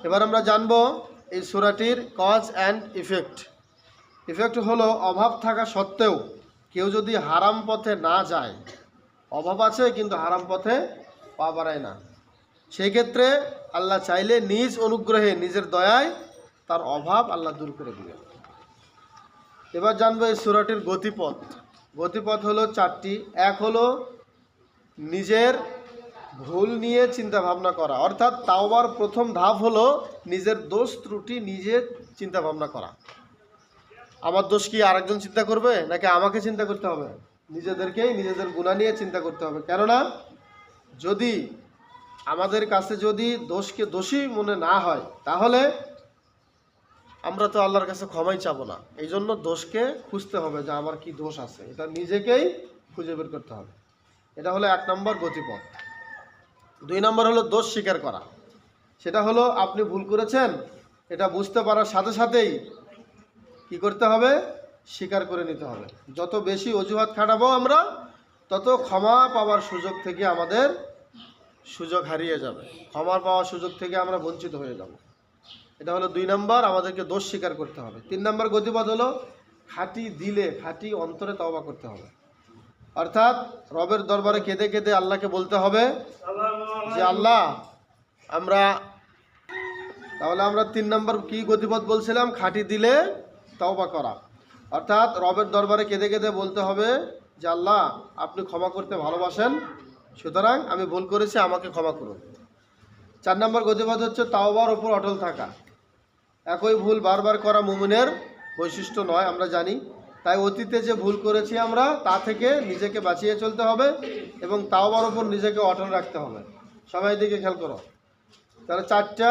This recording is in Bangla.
এবার আমরা জানব এই সূরাটির কজ অ্যান্ড ইফেক্ট। ইফেক্ট হলো অভাব থাকা সত্ত্বেও কেউ যদি হারাম পথে না যায়, অভাব আছে কিন্তু হারাম পথে পা বাড়ায় না, সেই ক্ষেত্রে আল্লাহ চাইলে নিজ অনুগ্রহে নিজের দয়ায় তার অভাব আল্লাহ দূর করে দিবেন। এবার জানবো এই সূরাটির গতিপথ। গতিপথ হলো চারটি। এক হলো নিজের ভুল নিয়ে চিন্তা ভাবনা করা, অর্থাৎ তাওবার প্রথম ধাপ হলো নিজের দোষ ত্রুটি নিজে চিন্তা ভাবনা করা। আমার দোষ কি আরেকজন চিন্তা করবে নাকি আমাকে চিন্তা করতে হবে? নিজেদেরকেই নিজেদের গুনাহ নিয়ে চিন্তা করতে হবে। কেননা যদি আমাদের কাছে যদি দোষকে দোষী মনে না হয় তাহলে আমরা তো আল্লাহর কাছে ক্ষমাই চাবো না। এই জন্য দোষকে খুঁজতে হবে যে আমার কি দোষ আছে, এটা নিজেকেই খুঁজে বের করতে হবে। এটা হলো 1 নম্বর গতিপথ। 2 নম্বর হলো দোষ স্বীকার করা। সেটা হলো আপনি ভুল করেছেন, এটা বুঝতে পারার সাথে সাথেই কি করতে হবে? স্বীকার করে নিতে হবে। যত বেশি অজুহাত খাটাবো আমরা, তত ক্ষমা পাওয়ার সুযোগ থেকে আমাদের সুযোগ হারিয়ে যাবে, ক্ষমা পাওয়ার সুযোগ থেকে আমরা বঞ্চিত হয়ে যাব। এটা হলো 2 নম্বর, আমাদেরকে দোষ স্বীকার করতে হবে। 3 নম্বর গতিপথ হলো খাঁটি দিলে খাঁটি অন্তরে তওবা করতে হবে। অর্থাৎ রবের দরবারে কেঁদে কেঁদে আল্লাহকে বলতে হবে যে আল্লাহ তাহলে আমরা 3 নম্বর কি গতিপথ বলছিলাম? খাঁটি দিলে তওবা করা। অর্থাৎ রবের দরবারে কেঁদে কেঁদে বলতে হবে যে আল্লাহ আপনি ক্ষমা করতে ভালোবাসেন, সুতরাং আমি ভুল করেছি, আমাকে ক্ষমা করুন। 4 নম্বর গতিপথ হচ্ছে তাওবার উপর অটল থাকা। একই ভুল বারবার করা মুমিনের বৈশিষ্ট্য নয়, আমরা জানি। তাই অতীতে যে ভুল করেছি আমরা তা থেকে নিজেকে বাঁচিয়ে চলতে হবে এবং তাওবার উপর নিজেকে অটল রাখতে হবে। সবাই দিকে খেয়াল করো। তাহলে 4টা